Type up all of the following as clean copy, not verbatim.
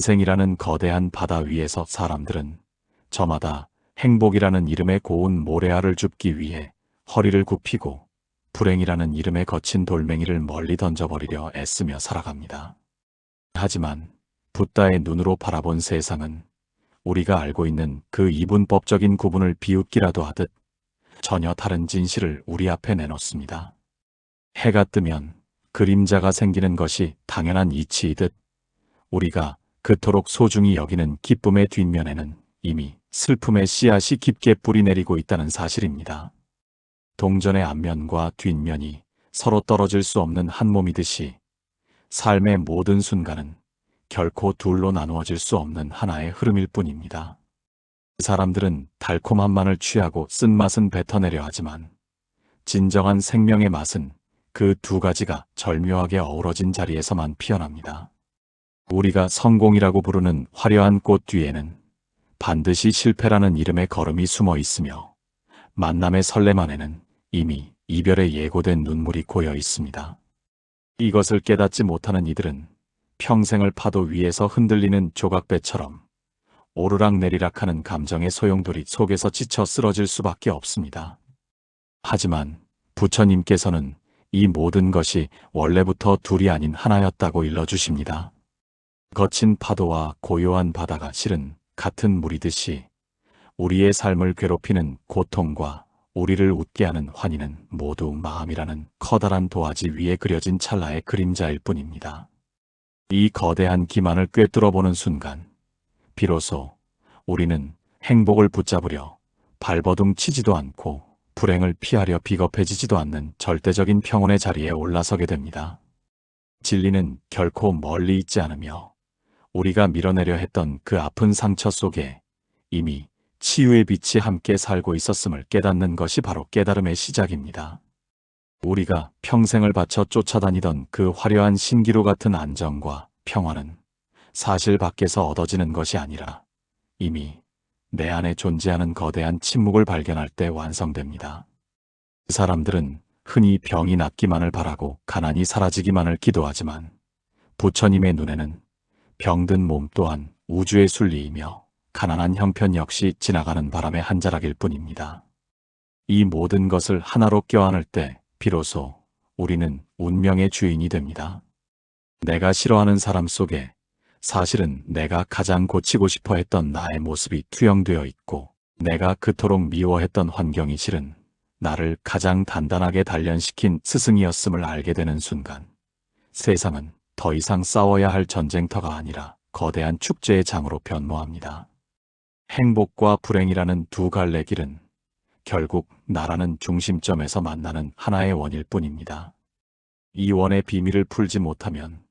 인생이라는 거대한 바다 위에서 사람들은 저마다 행복이라는 이름의 고운 모래알을 줍기 위해 허리를 굽히고 불행이라는 이름의 거친 돌멩이를 멀리 던져버리려 애쓰며 살아갑니다. 하지만 붓다의 눈으로 바라본 세상은 우리가 알고 있는 그 이분법적인 구분을 비웃기라도 하듯 전혀 다른 진실을 우리 앞에 내놓습니다. 해가 뜨면 그림자가 생기는 것이 당연한 이치이듯 우리가 그토록 소중히 여기는 기쁨의 뒷면에는 이미 슬픔의 씨앗이 깊게 뿌리내리고 있다는 사실입니다. 동전의 앞면과 뒷면이 서로 떨어질 수 없는 한 몸이듯이 삶의 모든 순간은 결코 둘로 나누어질 수 없는 하나의 흐름일 뿐입니다. 사람들은 달콤한 맛을 취하고 쓴맛은 뱉어내려 하지만 진정한 생명의 맛은 그 두 가지가 절묘하게 어우러진 자리에서만 피어납니다. 우리가 성공이라고 부르는 화려한 꽃 뒤에는 반드시 실패라는 이름의 걸음이 숨어 있으며 만남의 설렘 안에는 이미 이별에 예고된 눈물이 고여 있습니다. 이것을 깨닫지 못하는 이들은 평생을 파도 위에서 흔들리는 조각배처럼 오르락내리락하는 감정의 소용돌이 속에서 지쳐 쓰러질 수밖에 없습니다. 하지만 부처님께서는 이 모든 것이 원래부터 둘이 아닌 하나였다고 일러주십니다. 거친 파도와 고요한 바다가 실은 같은 물이듯이 우리의 삶을 괴롭히는 고통과 우리를 웃게 하는 환희는 모두 마음이라는 커다란 도화지 위에 그려진 찰나의 그림자일 뿐입니다. 이 거대한 기만을 꿰뚫어보는 순간 비로소 우리는 행복을 붙잡으려 발버둥 치지도 않고 불행을 피하려 비겁해지지도 않는 절대적인 평온의 자리에 올라서게 됩니다. 진리는 결코 멀리 있지 않으며 우리가 밀어내려 했던 그 아픈 상처 속에 이미 치유의 빛이 함께 살고 있었음을 깨닫는 것이 바로 깨달음의 시작입니다. 우리가 평생을 바쳐 쫓아다니던 그 화려한 신기루 같은 안정과 평화는 사실 밖에서 얻어지는 것이 아니라 이미 내 안에 존재하는 거대한 침묵을 발견할 때 완성됩니다. 사람들은 흔히 병이 낫기만을 바라고 가난이 사라지기만을 기도하지만 부처님의 눈에는 병든 몸 또한 우주의 순리이며 가난한 형편 역시 지나가는 바람의 한 자락일 뿐입니다. 이 모든 것을 하나로 껴안을 때 비로소 우리는 운명의 주인이 됩니다. 내가 싫어하는 사람 속에 사실은 내가 가장 고치고 싶어 했던 나의 모습이 투영되어 있고 내가 그토록 미워했던 환경이 실은 나를 가장 단단하게 단련시킨 스승이었음을 알게 되는 순간 세상은 더 이상 싸워야 할 전쟁터가 아니라 거대한 축제의 장으로 변모합니다. 행복과 불행이라는 두 갈래 길은 결국 나라는 중심점에서 만나는 하나의 원일 뿐입니다. 이 원의 비밀을 풀지 못하면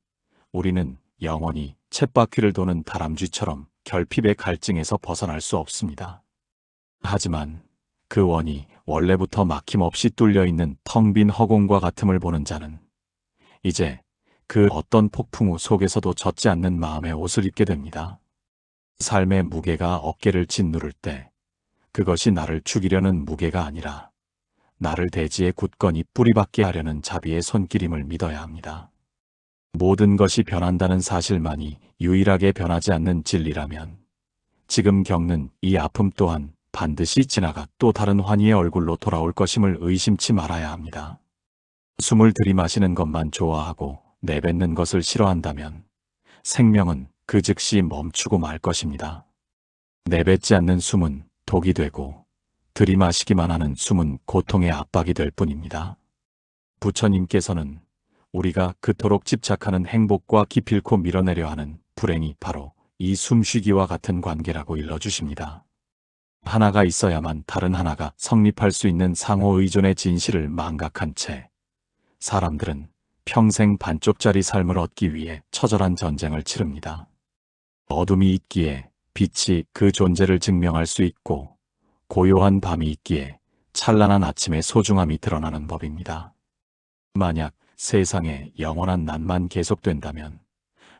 우리는 영원히 쳇바퀴를 도는 다람쥐처럼 결핍의 갈증에서 벗어날 수 없습니다. 하지만 그 원이 원래부터 막힘없이 뚫려있는 텅 빈 허공과 같음을 보는 자는 이제 그 어떤 폭풍우 속에서도 젖지 않는 마음의 옷을 입게 됩니다. 삶의 무게가 어깨를 짓누를 때 그것이 나를 죽이려는 무게가 아니라 나를 대지에 굳건히 뿌리박게 하려는 자비의 손길임을 믿어야 합니다. 모든 것이 변한다는 사실만이 유일하게 변하지 않는 진리라면 지금 겪는 이 아픔 또한 반드시 지나가 또 다른 환희의 얼굴로 돌아올 것임을 의심치 말아야 합니다. 숨을 들이마시는 것만 좋아하고 내뱉는 것을 싫어한다면 생명은 그 즉시 멈추고 말 것입니다. 내뱉지 않는 숨은 독이 되고 들이마시기만 하는 숨은 고통의 압박이 될 뿐입니다. 부처님께서는 우리가 그토록 집착하는 행복과 기필코 밀어내려 하는 불행이 바로 이 숨쉬기와 같은 관계라고 일러주십니다. 하나가 있어야만 다른 하나가 성립할 수 있는 상호의존의 진실을 망각한 채 사람들은 평생 반쪽짜리 삶을 얻기 위해 처절한 전쟁을 치릅니다. 어둠이 있기에 빛이 그 존재를 증명할 수 있고 고요한 밤이 있기에 찬란한 아침의 소중함이 드러나는 법입니다. 만약 세상에 영원한 낮만 계속된다면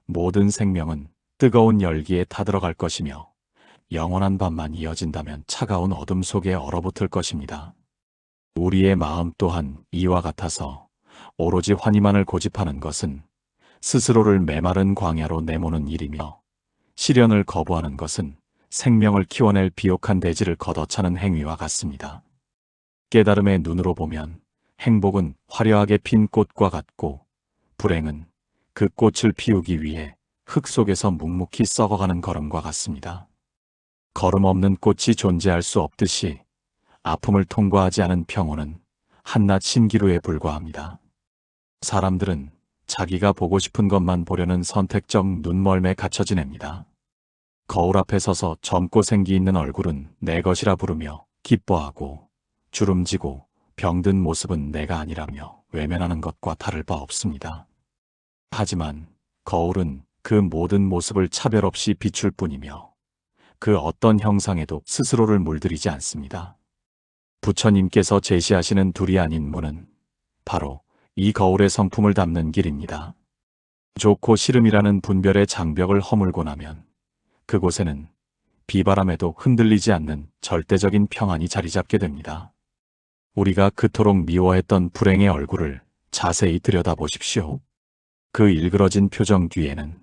모든 생명은 뜨거운 열기에 타들어갈 것이며 영원한 밤만 이어진다면 차가운 어둠 속에 얼어붙을 것입니다. 우리의 마음 또한 이와 같아서 오로지 환희만을 고집하는 것은 스스로를 메마른 광야로 내모는 일이며 시련을 거부하는 것은 생명을 키워낼 비옥한 대지를 걷어차는 행위와 같습니다. 깨달음의 눈으로 보면 행복은 화려하게 핀 꽃과 같고, 불행은 그 꽃을 피우기 위해 흙 속에서 묵묵히 썩어가는 걸음과 같습니다. 걸음 없는 꽃이 존재할 수 없듯이 아픔을 통과하지 않은 평온은 한낱 신기루에 불과합니다. 사람들은 자기가 보고 싶은 것만 보려는 선택적 눈멀매 갇혀 지냅니다. 거울 앞에 서서 젊고 생기 있는 얼굴은 내 것이라 부르며 기뻐하고, 주름지고 병든 모습은 내가 아니라며 외면하는 것과 다를 바 없습니다. 하지만 거울은 그 모든 모습을 차별 없이 비출 뿐이며 그 어떤 형상에도 스스로를 물들이지 않습니다. 부처님께서 제시하시는 둘이 아닌 문은 바로 이 거울의 성품을 담는 길입니다. 좋고 싫음이라는 분별의 장벽을 허물고 나면 그곳에는 비바람에도 흔들리지 않는 절대적인 평안이 자리 잡게 됩니다. 우리가 그토록 미워했던 불행의 얼굴을 자세히 들여다보십시오. 그 일그러진 표정 뒤에는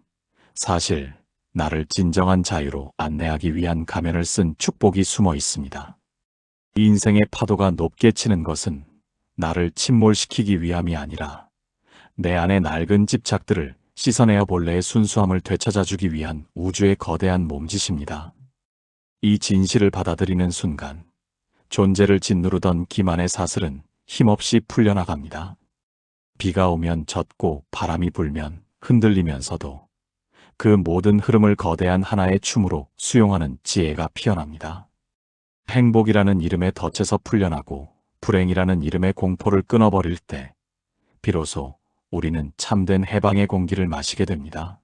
사실 나를 진정한 자유로 안내하기 위한 가면을 쓴 축복이 숨어 있습니다. 인생의 파도가 높게 치는 것은 나를 침몰시키기 위함이 아니라 내 안의 낡은 집착들을 씻어내어 본래의 순수함을 되찾아주기 위한 우주의 거대한 몸짓입니다. 이 진실을 받아들이는 순간 존재를 짓누르던 기만의 사슬은 힘없이 풀려나갑니다. 비가 오면 젖고 바람이 불면 흔들리면서도 그 모든 흐름을 거대한 하나의 춤으로 수용하는 지혜가 피어납니다. 행복이라는 이름에 덫에서 풀려나고 불행이라는 이름의 공포를 끊어버릴 때 비로소 우리는 참된 해방의 공기를 마시게 됩니다.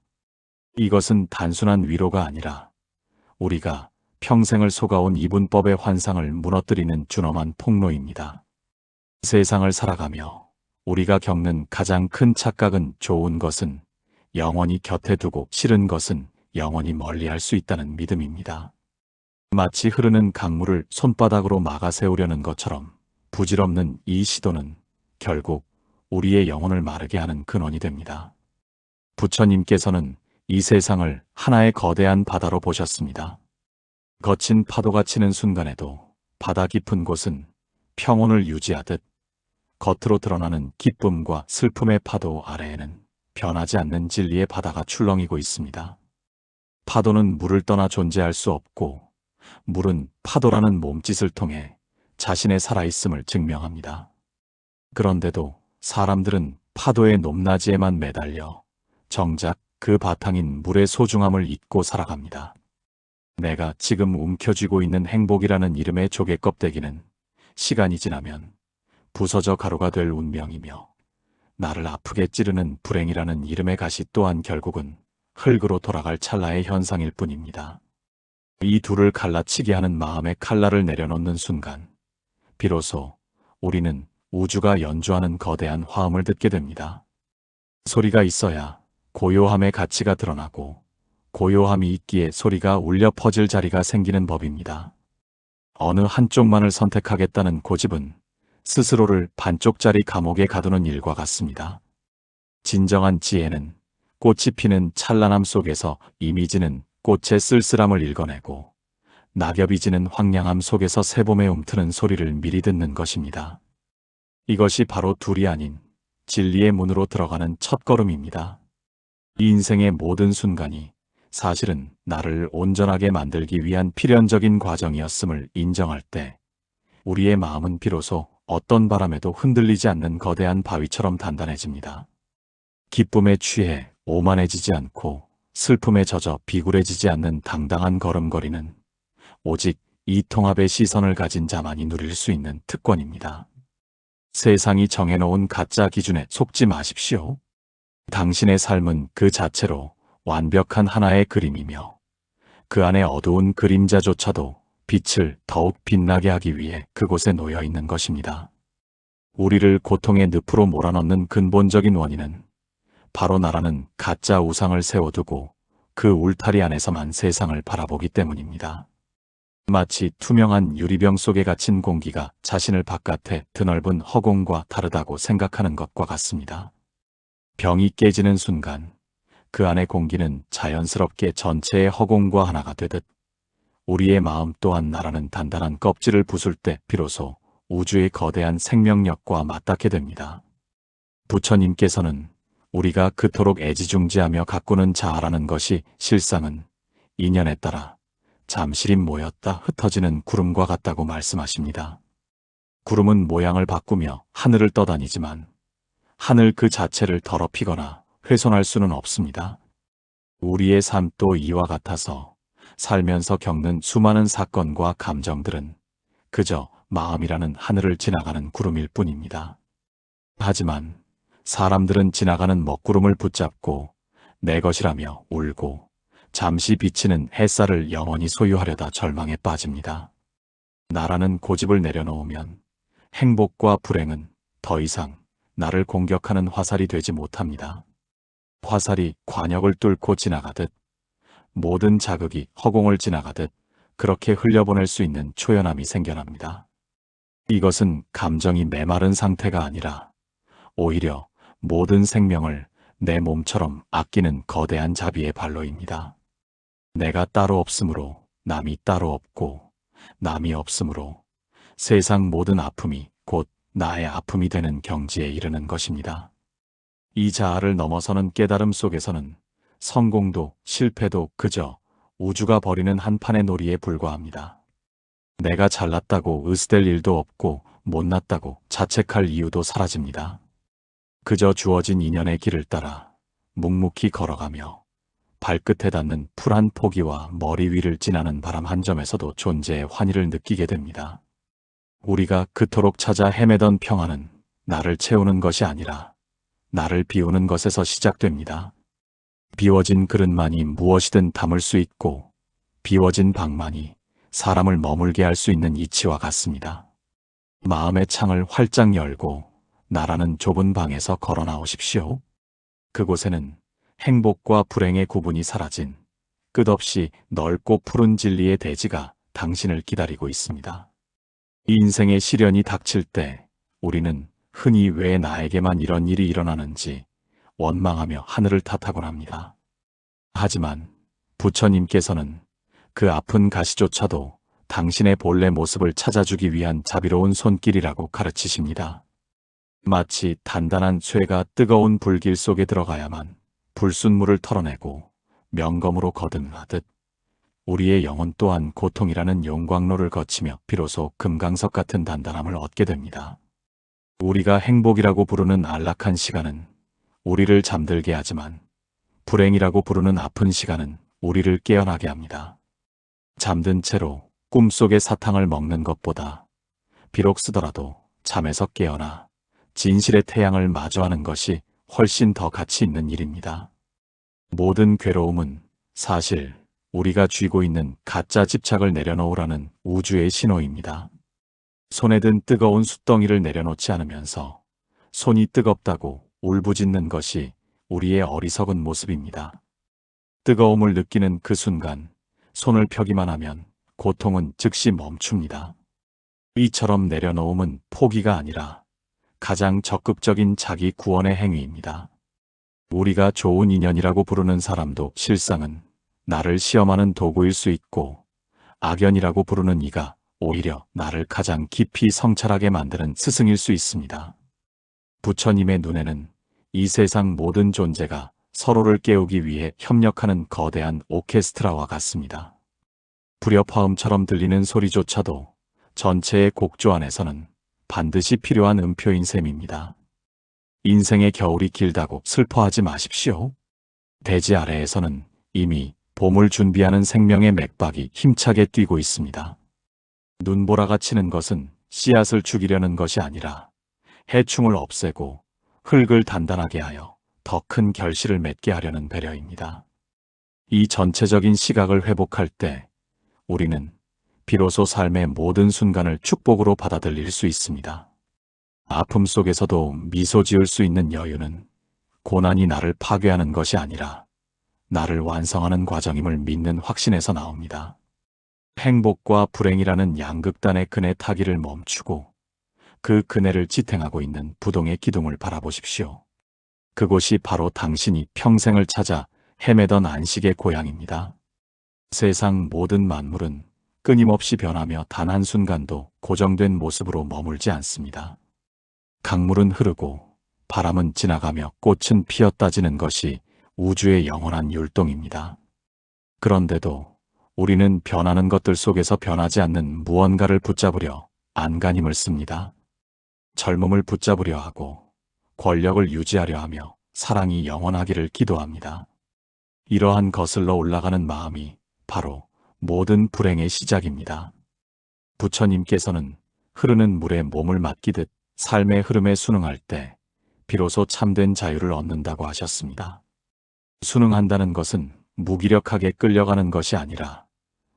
이것은 단순한 위로가 아니라 우리가 평생을 속아온 이분법의 환상을 무너뜨리는 준엄한 폭로입니다. 세상을 살아가며 우리가 겪는 가장 큰 착각은 좋은 것은 영원히 곁에 두고 싫은 것은 영원히 멀리할 수 있다는 믿음입니다. 마치 흐르는 강물을 손바닥으로 막아 세우려는 것처럼 부질없는 이 시도는 결국 우리의 영혼을 마르게 하는 근원이 됩니다. 부처님께서는 이 세상을 하나의 거대한 바다로 보셨습니다. 거친 파도가 치는 순간에도 바다 깊은 곳은 평온을 유지하듯 겉으로 드러나는 기쁨과 슬픔의 파도 아래에는 변하지 않는 진리의 바다가 출렁이고 있습니다. 파도는 물을 떠나 존재할 수 없고 물은 파도라는 몸짓을 통해 자신의 살아있음을 증명합니다. 그런데도 사람들은 파도의 높낮이에만 매달려 정작 그 바탕인 물의 소중함을 잊고 살아갑니다. 내가 지금 움켜쥐고 있는 행복이라는 이름의 조개 껍데기는 시간이 지나면 부서져 가루가 될 운명이며 나를 아프게 찌르는 불행이라는 이름의 가시 또한 결국은 흙으로 돌아갈 찰나의 현상일 뿐입니다. 이 둘을 갈라치게 하는 마음의 칼날을 내려놓는 순간 비로소 우리는 우주가 연주하는 거대한 화음을 듣게 됩니다. 소리가 있어야 고요함의 가치가 드러나고 고요함이 있기에 소리가 울려 퍼질 자리가 생기는 법입니다. 어느 한쪽만을 선택하겠다는 고집은 스스로를 반쪽짜리 감옥에 가두는 일과 같습니다. 진정한 지혜는 꽃이 피는 찬란함 속에서 이미 지는 꽃의 쓸쓸함을 읽어내고 낙엽이 지는 황량함 속에서 새봄에 움트는 소리를 미리 듣는 것입니다. 이것이 바로 둘이 아닌 진리의 문으로 들어가는 첫걸음입니다. 이 인생의 모든 순간이 사실은 나를 온전하게 만들기 위한 필연적인 과정이었음을 인정할 때 우리의 마음은 비로소 어떤 바람에도 흔들리지 않는 거대한 바위처럼 단단해집니다. 기쁨에 취해 오만해지지 않고 슬픔에 젖어 비굴해지지 않는 당당한 걸음걸이는 오직 이 통합의 시선을 가진 자만이 누릴 수 있는 특권입니다. 세상이 정해놓은 가짜 기준에 속지 마십시오. 당신의 삶은 그 자체로 완벽한 하나의 그림이며 그 안에 어두운 그림자조차도 빛을 더욱 빛나게 하기 위해 그곳에 놓여 있는 것입니다. 우리를 고통의 늪으로 몰아넣는 근본적인 원인은 바로 나라는 가짜 우상을 세워두고 그 울타리 안에서만 세상을 바라보기 때문입니다. 마치 투명한 유리병 속에 갇힌 공기가 자신을 바깥에 드넓은 허공과 다르다고 생각하는 것과 같습니다. 병이 깨지는 순간 그 안의 공기는 자연스럽게 전체의 허공과 하나가 되듯 우리의 마음 또한 나라는 단단한 껍질을 부술 때 비로소 우주의 거대한 생명력과 맞닿게 됩니다. 부처님께서는 우리가 그토록 애지중지하며 가꾸는 자아라는 것이 실상은 인연에 따라 잠시림 모였다 흩어지는 구름과 같다고 말씀하십니다. 구름은 모양을 바꾸며 하늘을 떠다니지만 하늘 그 자체를 더럽히거나 훼손할 수는 없습니다. 우리의 삶도 이와 같아서 살면서 겪는 수많은 사건과 감정들은 그저 마음이라는 하늘을 지나가는 구름일 뿐입니다. 하지만 사람들은 지나가는 먹구름을 붙잡고 내 것이라며 울고 잠시 비치는 햇살을 영원히 소유하려다 절망에 빠집니다. 나라는 고집을 내려놓으면 행복과 불행은 더 이상 나를 공격하는 화살이 되지 못합니다. 화살이 관역을 뚫고 지나가듯 모든 자극이 허공을 지나가듯 그렇게 흘려보낼 수 있는 초연함이 생겨납니다. 이것은 감정이 메마른 상태가 아니라 오히려 모든 생명을 내 몸처럼 아끼는 거대한 자비의 발로입니다. 내가 따로 없으므로 남이 따로 없고 남이 없으므로 세상 모든 아픔이 곧 나의 아픔이 되는 경지에 이르는 것입니다. 이 자아를 넘어서는 깨달음 속에서는 성공도 실패도 그저 우주가 벌이는 한판의 놀이에 불과합니다. 내가 잘났다고 으스댈 일도 없고 못났다고 자책할 이유도 사라집니다. 그저 주어진 인연의 길을 따라 묵묵히 걸어가며 발끝에 닿는 풀 한 포기와 머리 위를 지나는 바람 한 점에서도 존재의 환희를 느끼게 됩니다. 우리가 그토록 찾아 헤매던 평화는 나를 채우는 것이 아니라 나를 비우는 것에서 시작됩니다. 비워진 그릇만이 무엇이든 담을 수 있고 비워진 방만이 사람을 머물게 할 수 있는 이치와 같습니다. 마음의 창을 활짝 열고 나라는 좁은 방에서 걸어 나오십시오. 그곳에는 행복과 불행의 구분이 사라진 끝없이 넓고 푸른 진리의 대지가 당신을 기다리고 있습니다. 인생의 시련이 닥칠 때 우리는 흔히 왜 나에게만 이런 일이 일어나는지 원망하며 하늘을 탓하곤 합니다. 하지만 부처님께서는 그 아픈 가시조차도 당신의 본래 모습을 찾아주기 위한 자비로운 손길이라고 가르치십니다. 마치 단단한 쇠가 뜨거운 불길 속에 들어가야만 불순물을 털어내고 명검으로 거듭나듯 우리의 영혼 또한 고통이라는 용광로를 거치며 비로소 금강석 같은 단단함을 얻게 됩니다. 우리가 행복이라고 부르는 안락한 시간은 우리를 잠들게 하지만 불행이라고 부르는 아픈 시간은 우리를 깨어나게 합니다. 잠든 채로 꿈속의 사탕을 먹는 것보다 비록 쓰더라도 잠에서 깨어나 진실의 태양을 마주하는 것이 훨씬 더 가치 있는 일입니다. 모든 괴로움은 사실 우리가 쥐고 있는 가짜 집착을 내려놓으라는 우주의 신호입니다. 손에 든 뜨거운 숯덩이를 내려놓지 않으면서 손이 뜨겁다고 울부짖는 것이 우리의 어리석은 모습입니다. 뜨거움을 느끼는 그 순간 손을 펴기만 하면 고통은 즉시 멈춥니다. 이처럼 내려놓음은 포기가 아니라 가장 적극적인 자기 구원의 행위입니다. 우리가 좋은 인연이라고 부르는 사람도 실상은 나를 시험하는 도구일 수 있고 악연이라고 부르는 이가 오히려 나를 가장 깊이 성찰하게 만드는 스승일 수 있습니다. 부처님의 눈에는 이 세상 모든 존재가 서로를 깨우기 위해 협력하는 거대한 오케스트라와 같습니다. 불협화음처럼 들리는 소리조차도 전체의 곡조 안에서는 반드시 필요한 음표인 셈입니다. 인생의 겨울이 길다고 슬퍼하지 마십시오. 대지 아래에서는 이미 봄을 준비하는 생명의 맥박이 힘차게 뛰고 있습니다. 눈보라가 치는 것은 씨앗을 죽이려는 것이 아니라 해충을 없애고 흙을 단단하게 하여 더 큰 결실을 맺게 하려는 배려입니다. 이 전체적인 시각을 회복할 때 우리는 비로소 삶의 모든 순간을 축복으로 받아들일 수 있습니다. 아픔 속에서도 미소 지을 수 있는 여유는 고난이 나를 파괴하는 것이 아니라 나를 완성하는 과정임을 믿는 확신에서 나옵니다. 행복과 불행이라는 양극단의 그네 타기를 멈추고 그 그네를 지탱하고 있는 부동의 기둥을 바라보십시오. 그곳이 바로 당신이 평생을 찾아 헤매던 안식의 고향입니다. 세상 모든 만물은 끊임없이 변하며 단 한순간도 고정된 모습으로 머물지 않습니다. 강물은 흐르고 바람은 지나가며 꽃은 피었다지는 것이 우주의 영원한 율동입니다. 그런데도 우리는 변하는 것들 속에서 변하지 않는 무언가를 붙잡으려 안간힘을 씁니다. 젊음을 붙잡으려 하고 권력을 유지하려 하며 사랑이 영원하기를 기도합니다. 이러한 거슬러 올라가는 마음이 바로 모든 불행의 시작입니다. 부처님께서는 흐르는 물에 몸을 맡기듯 삶의 흐름에 순응할 때 비로소 참된 자유를 얻는다고 하셨습니다. 순응한다는 것은 무기력하게 끌려가는 것이 아니라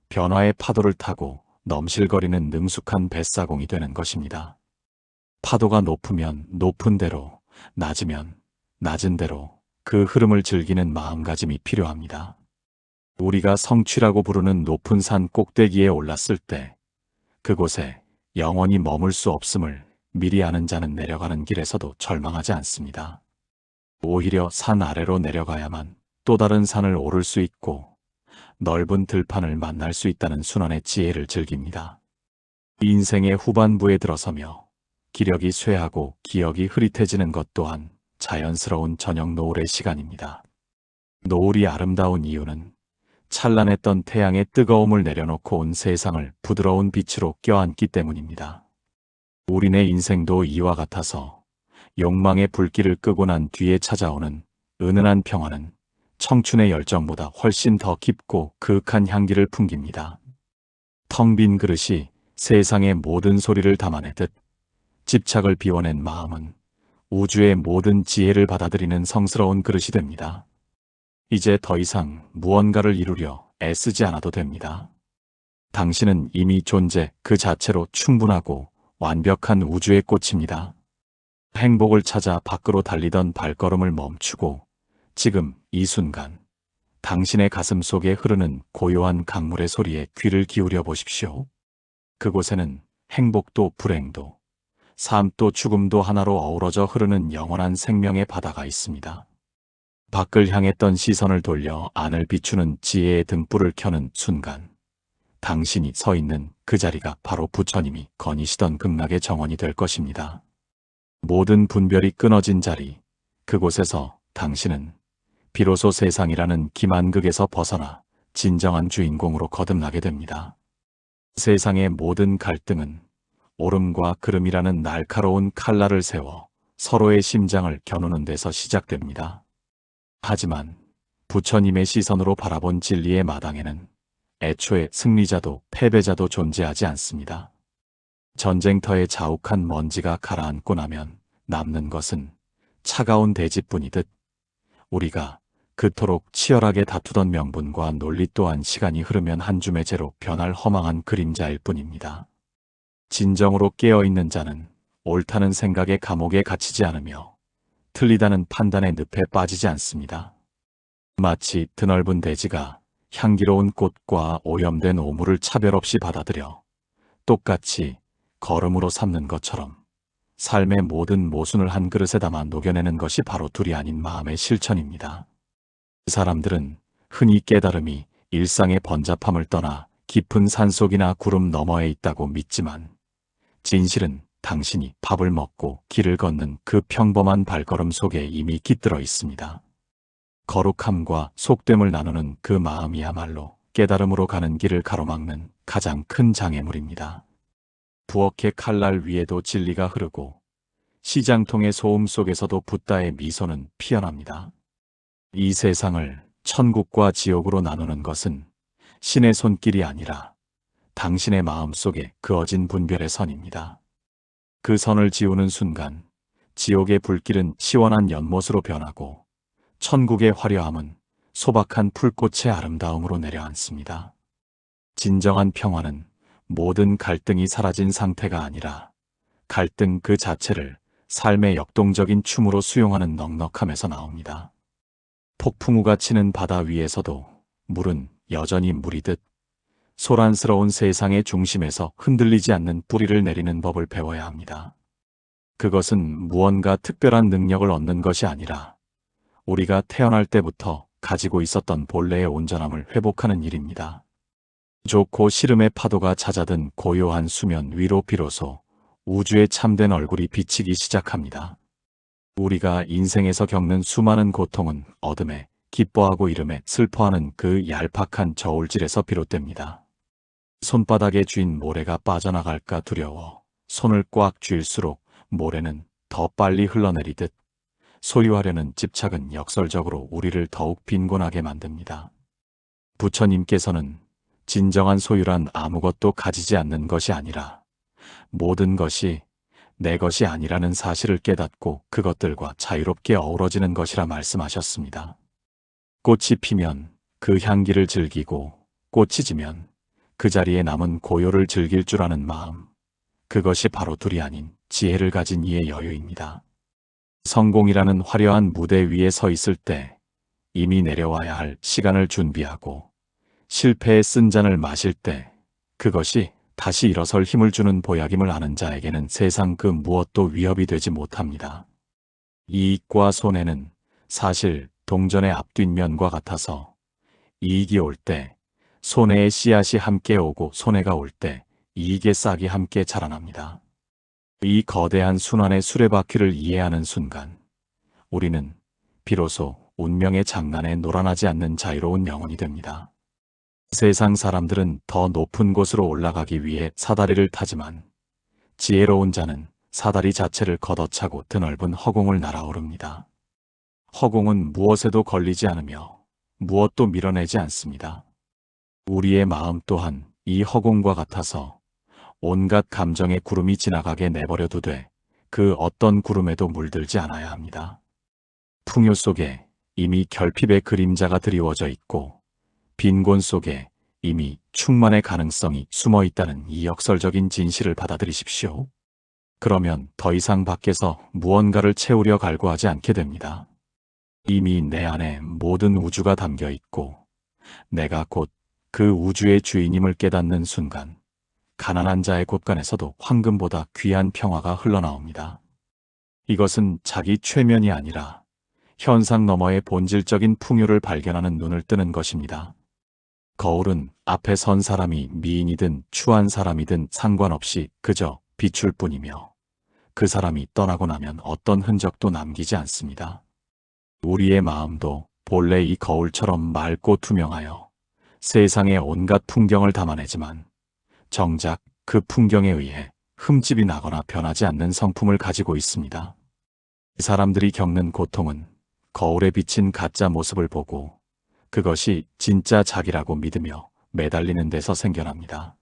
변화의 파도를 타고 넘실거리는 능숙한 뱃사공이 되는 것입니다. 파도가 높으면 높은 대로, 낮으면 낮은 대로 그 흐름을 즐기는 마음가짐이 필요합니다. 우리가 성취라고 부르는 높은 산 꼭대기에 올랐을 때 그곳에 영원히 머물 수 없음을 미리 아는 자는 내려가는 길에서도 절망하지 않습니다. 오히려 산 아래로 내려가야만 또 다른 산을 오를 수 있고 넓은 들판을 만날 수 있다는 순환의 지혜를 즐깁니다. 인생의 후반부에 들어서며 기력이 쇠하고 기억이 흐릿해지는 것 또한 자연스러운 저녁 노을의 시간입니다. 노을이 아름다운 이유는 찬란했던 태양의 뜨거움을 내려놓고 온 세상을 부드러운 빛으로 껴안기 때문입니다. 우리네 인생도 이와 같아서 욕망의 불길을 끄고 난 뒤에 찾아오는 은은한 평화는 청춘의 열정보다 훨씬 더 깊고 그윽한 향기를 풍깁니다. 텅 빈 그릇이 세상의 모든 소리를 담아내듯 집착을 비워낸 마음은 우주의 모든 지혜를 받아들이는 성스러운 그릇이 됩니다. 이제 더 이상 무언가를 이루려 애쓰지 않아도 됩니다. 당신은 이미 존재 그 자체로 충분하고 완벽한 우주의 꽃입니다. 행복을 찾아 밖으로 달리던 발걸음을 멈추고 지금 이 순간 당신의 가슴 속에 흐르는 고요한 강물의 소리에 귀를 기울여 보십시오. 그곳에는 행복도 불행도 삶도 죽음도 하나로 어우러져 흐르는 영원한 생명의 바다가 있습니다. 밖을 향했던 시선을 돌려 안을 비추는 지혜의 등불을 켜는 순간 당신이 서 있는 그 자리가 바로 부처님이 거니시던 극락의 정원이 될 것입니다. 모든 분별이 끊어진 자리, 그곳에서 당신은 비로소 세상이라는 기만극에서 벗어나 진정한 주인공으로 거듭나게 됩니다. 세상의 모든 갈등은 옳음과 그름이라는 날카로운 칼날을 세워 서로의 심장을 겨누는 데서 시작됩니다. 하지만 부처님의 시선으로 바라본 진리의 마당에는 애초에 승리자도 패배자도 존재하지 않습니다. 전쟁터에 자욱한 먼지가 가라앉고 나면 남는 것은 차가운 대지뿐이듯 우리가 그토록 치열하게 다투던 명분과 논리 또한 시간이 흐르면 한 줌의 재로 변할 허망한 그림자일 뿐입니다. 진정으로 깨어있는 자는 옳다는 생각의 감옥에 갇히지 않으며 틀리다는 판단의 늪에 빠지지 않습니다. 마치 드넓은 대지가 향기로운 꽃과 오염된 오물을 차별 없이 받아들여 똑같이 거름으로 삼는 것처럼 삶의 모든 모순을 한 그릇에 담아 녹여내는 것이 바로 둘이 아닌 마음의 실천입니다. 사람들은 흔히 깨달음이 일상의 번잡함을 떠나 깊은 산속이나 구름 너머에 있다고 믿지만 진실은 당신이 밥을 먹고 길을 걷는 그 평범한 발걸음 속에 이미 깃들어 있습니다. 거룩함과 속됨을 나누는 그 마음이야말로 깨달음으로 가는 길을 가로막는 가장 큰 장애물입니다. 부엌의 칼날 위에도 진리가 흐르고 시장통의 소음 속에서도 붓다의 미소는 피어납니다. 이 세상을 천국과 지옥으로 나누는 것은 신의 손길이 아니라 당신의 마음 속에 그어진 분별의 선입니다. 그 선을 지우는 순간 지옥의 불길은 시원한 연못으로 변하고 천국의 화려함은 소박한 풀꽃의 아름다움으로 내려앉습니다. 진정한 평화는 모든 갈등이 사라진 상태가 아니라 갈등 그 자체를 삶의 역동적인 춤으로 수용하는 넉넉함에서 나옵니다. 폭풍우가 치는 바다 위에서도 물은 여전히 물이듯 소란스러운 세상의 중심에서 흔들리지 않는 뿌리를 내리는 법을 배워야 합니다. 그것은 무언가 특별한 능력을 얻는 것이 아니라 우리가 태어날 때부터 가지고 있었던 본래의 온전함을 회복하는 일입니다. 좋고 싫음의 파도가 잦아든 고요한 수면 위로 비로소 우주의 참된 얼굴이 비치기 시작합니다. 우리가 인생에서 겪는 수많은 고통은 어둠에 기뻐하고 이름에 슬퍼하는 그 얄팍한 저울질에서 비롯됩니다. 손바닥에 쥔 모래가 빠져나갈까 두려워 손을 꽉 쥘수록 모래는 더 빨리 흘러내리듯 소유하려는 집착은 역설적으로 우리를 더욱 빈곤하게 만듭니다. 부처님께서는 진정한 소유란 아무것도 가지지 않는 것이 아니라 모든 것이 내 것이 아니라는 사실을 깨닫고 그것들과 자유롭게 어우러지는 것이라 말씀하셨습니다. 꽃이 피면 그 향기를 즐기고 꽃이 지면 그 자리에 남은 고요를 즐길 줄 아는 마음, 그것이 바로 둘이 아닌 지혜를 가진 이의 여유입니다. 성공이라는 화려한 무대 위에 서 있을 때 이미 내려와야 할 시간을 준비하고 실패의 쓴 잔을 마실 때 그것이 다시 일어설 힘을 주는 보약임을 아는 자에게는 세상 그 무엇도 위협이 되지 못합니다. 이익과 손해는 사실 동전의 앞뒷면과 같아서 이익이 올 때 손해의 씨앗이 함께 오고 손해가 올 때 이익의 싹이 함께 자라납니다. 이 거대한 순환의 수레바퀴를 이해하는 순간 우리는 비로소 운명의 장난에 놀아나지 않는 자유로운 영혼이 됩니다. 세상 사람들은 더 높은 곳으로 올라가기 위해 사다리를 타지만 지혜로운 자는 사다리 자체를 걷어차고 드넓은 허공을 날아오릅니다. 허공은 무엇에도 걸리지 않으며 무엇도 밀어내지 않습니다. 우리의 마음 또한 이 허공과 같아서 온갖 감정의 구름이 지나가게 내버려 두되 그 어떤 구름에도 물들지 않아야 합니다. 풍요 속에 이미 결핍의 그림자가 드리워져 있고 빈곤 속에 이미 충만의 가능성이 숨어 있다는 이 역설적인 진실을 받아들이십시오. 그러면 더 이상 밖에서 무언가를 채우려 갈구하지 않게 됩니다. 이미 내 안에 모든 우주가 담겨 있고 내가 곧 그 우주의 주인임을 깨닫는 순간 가난한 자의 곳간에서도 황금보다 귀한 평화가 흘러나옵니다. 이것은 자기 최면이 아니라 현상 너머의 본질적인 풍요를 발견하는 눈을 뜨는 것입니다. 거울은 앞에 선 사람이 미인이든 추한 사람이든 상관없이 그저 비출 뿐이며 그 사람이 떠나고 나면 어떤 흔적도 남기지 않습니다. 우리의 마음도 본래 이 거울처럼 맑고 투명하여 세상의 온갖 풍경을 담아내지만 정작 그 풍경에 의해 흠집이 나거나 변하지 않는 성품을 가지고 있습니다. 사람들이 겪는 고통은 거울에 비친 가짜 모습을 보고 그것이 진짜 자기라고 믿으며 매달리는 데서 생겨납니다.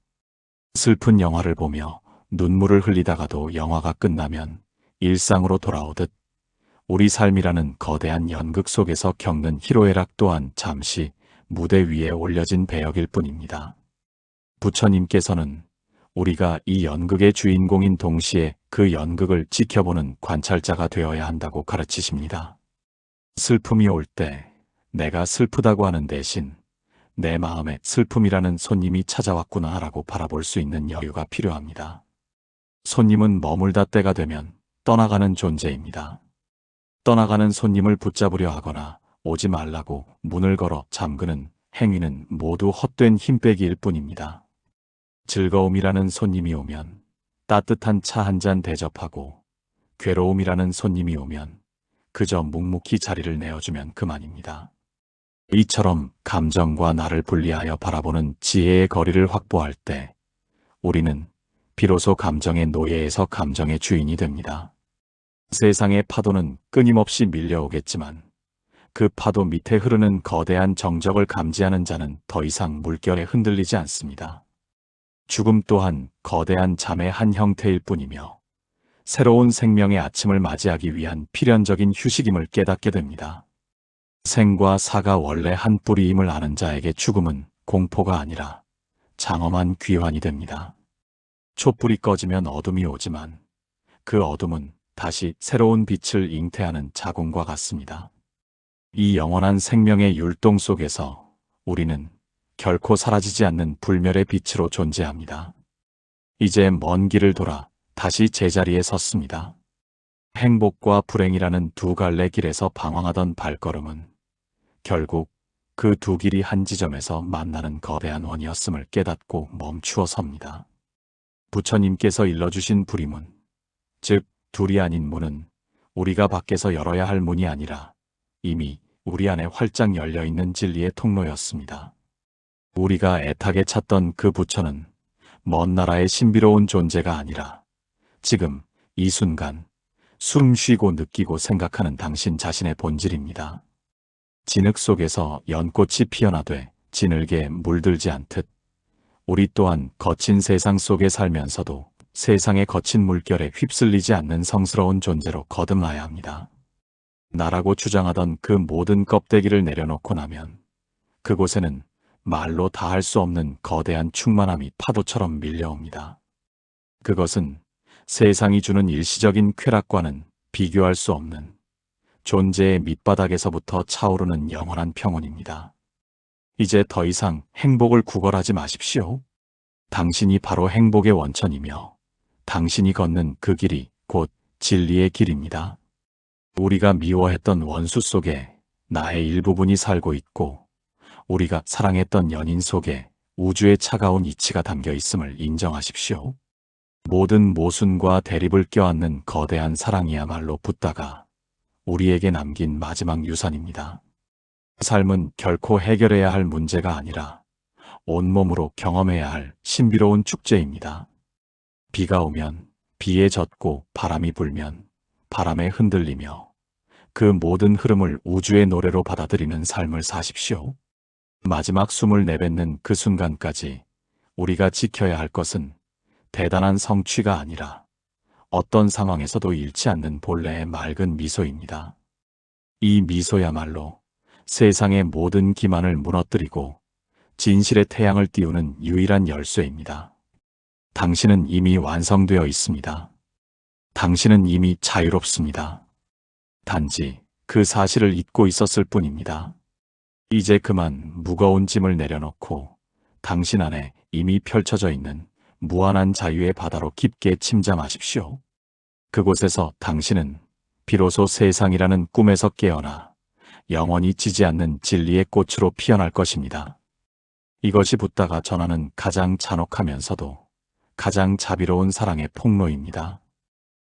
슬픈 영화를 보며 눈물을 흘리다가도 영화가 끝나면 일상으로 돌아오듯 우리 삶이라는 거대한 연극 속에서 겪는 희로애락 또한 잠시 무대 위에 올려진 배역일 뿐입니다. 부처님께서는 우리가 이 연극의 주인공인 동시에 그 연극을 지켜보는 관찰자가 되어야 한다고 가르치십니다. 슬픔이 올 때 내가 슬프다고 하는 대신 내 마음에 슬픔이라는 손님이 찾아왔구나 라고 바라볼 수 있는 여유가 필요합니다. 손님은 머물다 때가 되면 떠나가는 존재입니다. 떠나가는 손님을 붙잡으려 하거나 오지 말라고 문을 걸어 잠그는 행위는 모두 헛된 힘빼기일 뿐입니다. 즐거움이라는 손님이 오면 따뜻한 차 한 잔 대접하고 괴로움이라는 손님이 오면 그저 묵묵히 자리를 내어주면 그만입니다. 이처럼 감정과 나를 분리하여 바라보는 지혜의 거리를 확보할 때 우리는 비로소 감정의 노예에서 감정의 주인이 됩니다. 세상의 파도는 끊임없이 밀려오겠지만 그 파도 밑에 흐르는 거대한 정적을 감지하는 자는 더 이상 물결에 흔들리지 않습니다. 죽음 또한 거대한 잠의 한 형태일 뿐이며 새로운 생명의 아침을 맞이하기 위한 필연적인 휴식임을 깨닫게 됩니다. 생과 사가 원래 한 뿌리임을 아는 자에게 죽음은 공포가 아니라 장엄한 귀환이 됩니다. 촛불이 꺼지면 어둠이 오지만 그 어둠은 다시 새로운 빛을 잉태하는 자궁과 같습니다. 이 영원한 생명의 율동 속에서 우리는 결코 사라지지 않는 불멸의 빛으로 존재합니다. 이제 먼 길을 돌아 다시 제자리에 섰습니다. 행복과 불행이라는 두 갈래 길에서 방황하던 발걸음은 결국 그 두 길이 한 지점에서 만나는 거대한 원이었음을 깨닫고 멈추어 섭니다. 부처님께서 일러주신 불이문, 즉 둘이 아닌 문은 우리가 밖에서 열어야 할 문이 아니라 이미 우리 안에 활짝 열려있는 진리의 통로였습니다. 우리가 애타게 찾던 그 부처는 먼 나라의 신비로운 존재가 아니라 지금 이 순간 숨 쉬고 느끼고 생각하는 당신 자신의 본질입니다. 진흙 속에서 연꽃이 피어나되 진흙에 물들지 않듯 우리 또한 거친 세상 속에 살면서도 세상의 거친 물결에 휩쓸리지 않는 성스러운 존재로 거듭나야 합니다. 나라고 주장하던 그 모든 껍데기를 내려놓고 나면 그곳에는 말로 다할 수 없는 거대한 충만함이 파도처럼 밀려옵니다. 그것은 세상이 주는 일시적인 쾌락과는 비교할 수 없는 존재의 밑바닥에서부터 차오르는 영원한 평온입니다. 이제 더 이상 행복을 구걸하지 마십시오. 당신이 바로 행복의 원천이며 당신이 걷는 그 길이 곧 진리의 길입니다. 우리가 미워했던 원수 속에 나의 일부분이 살고 있고 우리가 사랑했던 연인 속에 우주의 차가운 이치가 담겨 있음을 인정하십시오. 모든 모순과 대립을 껴안는 거대한 사랑이야말로 붓다가 우리에게 남긴 마지막 유산입니다. 삶은 결코 해결해야 할 문제가 아니라 온몸으로 경험해야 할 신비로운 축제입니다. 비가 오면 비에 젖고 바람이 불면 바람에 흔들리며 그 모든 흐름을 우주의 노래로 받아들이는 삶을 사십시오. 마지막 숨을 내뱉는 그 순간까지 우리가 지켜야 할 것은 대단한 성취가 아니라 어떤 상황에서도 잃지 않는 본래의 맑은 미소입니다. 이 미소야말로 세상의 모든 기만을 무너뜨리고 진실의 태양을 띄우는 유일한 열쇠입니다. 당신은 이미 완성되어 있습니다. 당신은 이미 자유롭습니다. 단지 그 사실을 잊고 있었을 뿐입니다. 이제 그만 무거운 짐을 내려놓고 당신 안에 이미 펼쳐져 있는 무한한 자유의 바다로 깊게 침잠하십시오. 그곳에서 당신은 비로소 세상이라는 꿈에서 깨어나 영원히 지지 않는 진리의 꽃으로 피어날 것입니다. 이것이 붓다가 전하는 가장 잔혹하면서도 가장 자비로운 사랑의 폭로입니다.